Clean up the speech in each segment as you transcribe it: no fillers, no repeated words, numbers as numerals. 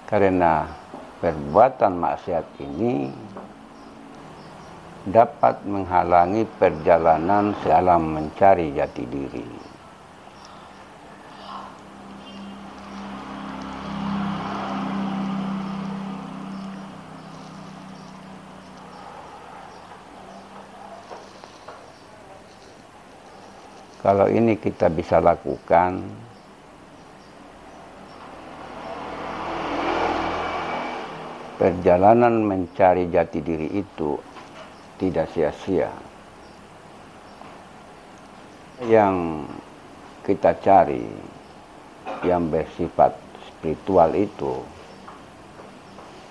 Karena perbuatan maksiat ini dapat menghalangi perjalanan dalam mencari jati diri. Kalau ini kita bisa lakukan, perjalanan mencari jati diri itu tidak sia-sia. Yang kita cari, yang bersifat spiritual itu,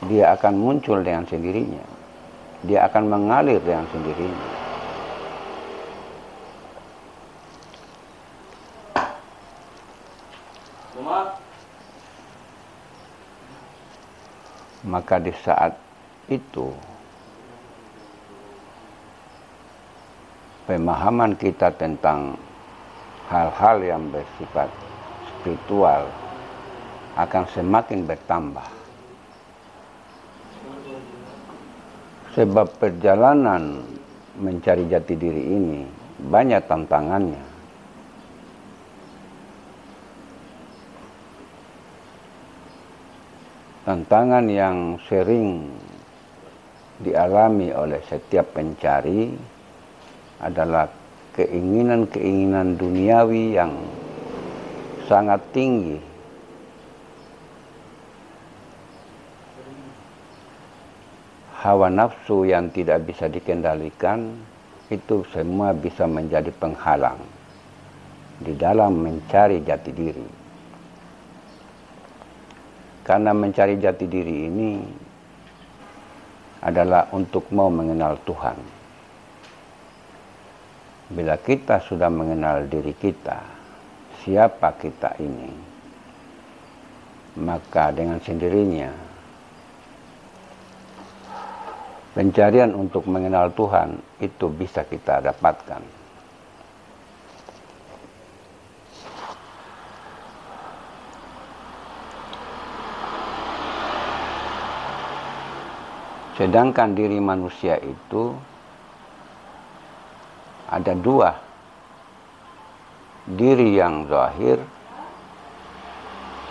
dia akan muncul dengan sendirinya. Dia akan mengalir dengan sendirinya. Maka di saat itu pemahaman kita tentang hal-hal yang bersifat spiritual akan semakin bertambah. Sebab perjalanan mencari jati diri ini banyak tantangannya. Tantangan yang sering dialami oleh setiap pencari adalah keinginan-keinginan duniawi yang sangat tinggi. Hawa nafsu yang tidak bisa dikendalikan, itu semua bisa menjadi penghalang di dalam mencari jati diri. Karena mencari jati diri ini adalah untuk mau mengenal Tuhan. Bila kita sudah mengenal diri kita, siapa kita ini, maka dengan sendirinya pencarian untuk mengenal Tuhan itu bisa kita dapatkan. Sedangkan diri manusia itu ada dua. Diri yang zahir,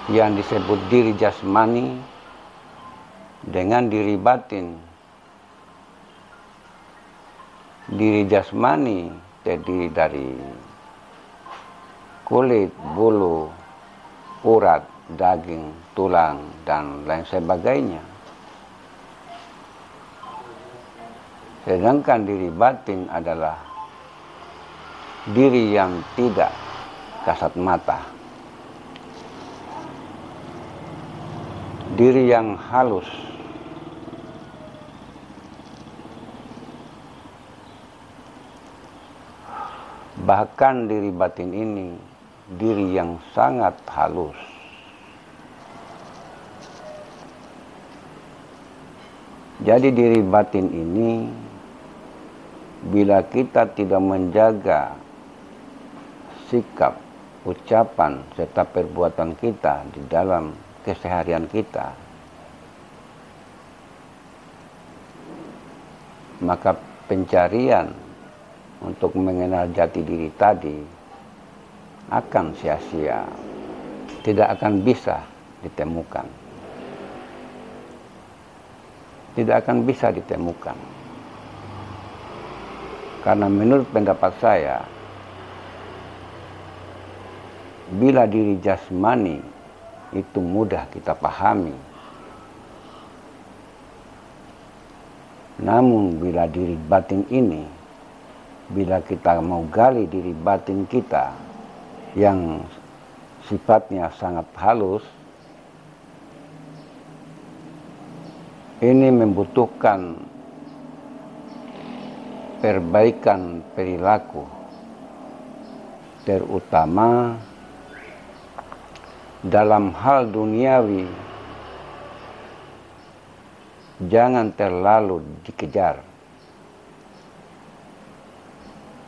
yang disebut diri jasmani, dengan diri batin. Diri jasmani terdiri dari kulit, bulu, urat, daging, tulang, dan lain sebagainya. Sedangkan diri batin adalah diri yang tidak kasat mata. Diri yang halus. Bahkan diri batin ini diri yang sangat halus. Jadi diri batin ini, bila kita tidak menjaga sikap, ucapan, serta perbuatan kita di dalam keseharian kita, maka pencarian untuk mengenal jati diri tadi akan sia-sia, tidak akan bisa ditemukan. Tidak akan bisa ditemukan. Karena menurut pendapat saya, bila diri jasmani itu mudah kita pahami, namun bila diri batin ini, bila kita mau gali diri batin kita yang sifatnya sangat halus, ini membutuhkan perbaikan perilaku, terutama dalam hal duniawi. Jangan terlalu dikejar.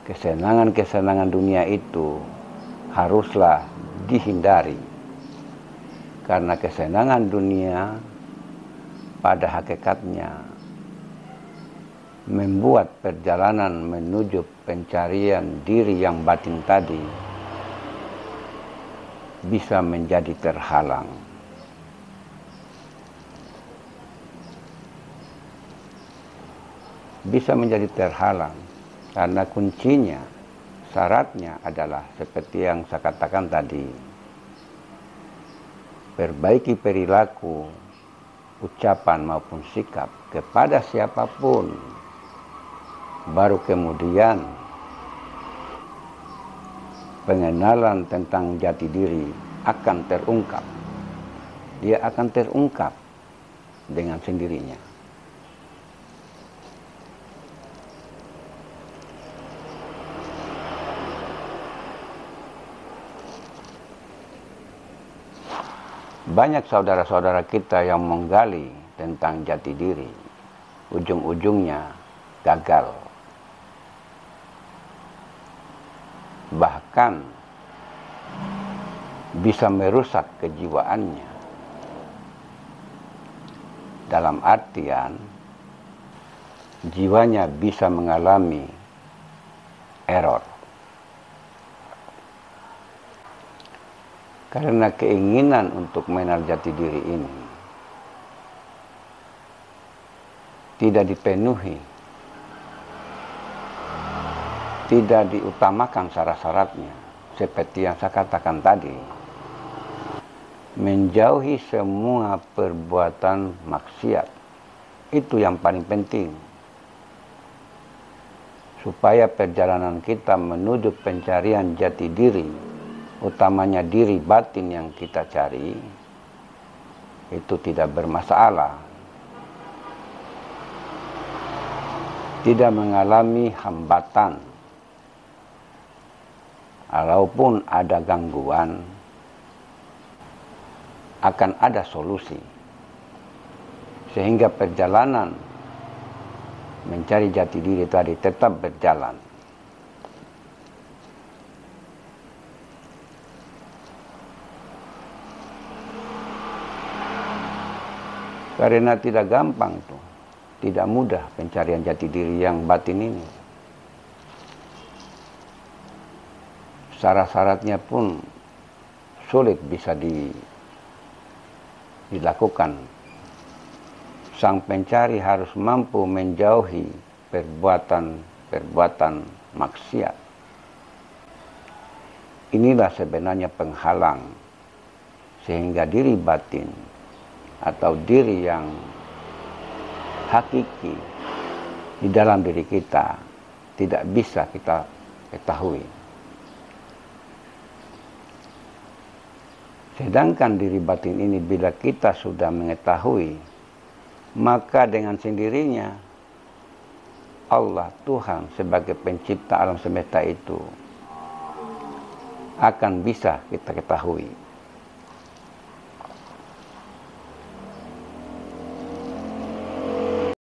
Kesenangan-kesenangan dunia itu haruslah dihindari. Karena kesenangan dunia pada hakikatnya membuat perjalanan menuju pencarian diri yang batin tadi bisa menjadi terhalang. Bisa menjadi terhalang karena kuncinya, syaratnya adalah seperti yang saya katakan tadi. Perbaiki perilaku, ucapan maupun sikap kepada siapapun. Baru kemudian pengenalan tentang jati diri akan terungkap. Dia akan terungkap dengan sendirinya. Banyak saudara-saudara kita yang menggali tentang jati diri, ujung-ujungnya gagal. Bahkan bisa merusak kejiwaannya. Dalam artian, jiwanya bisa mengalami error. Karena keinginan untuk mengenal jati diri ini tidak dipenuhi, tidak diutamakan syarat-syaratnya, seperti yang saya katakan tadi. Menjauhi semua perbuatan maksiat, itu yang paling penting. Supaya perjalanan kita menuju pencarian jati diri, utamanya diri batin yang kita cari, itu tidak bermasalah. Tidak mengalami hambatan. Walaupun ada gangguan, akan ada solusi. Sehingga perjalanan mencari jati diri tadi tetap berjalan. Karena tidak gampang tuh, tidak mudah pencarian jati diri yang batin ini. Syarat-syaratnya pun sulit bisa dilakukan. Sang pencari harus mampu menjauhi perbuatan maksiat. Inilah sebenarnya penghalang sehingga diri batin atau diri yang hakiki di dalam diri kita tidak bisa kita ketahui. Sedangkan diri batin ini bila kita sudah mengetahui, maka dengan sendirinya Allah, Tuhan sebagai pencipta alam semesta itu akan bisa kita ketahui.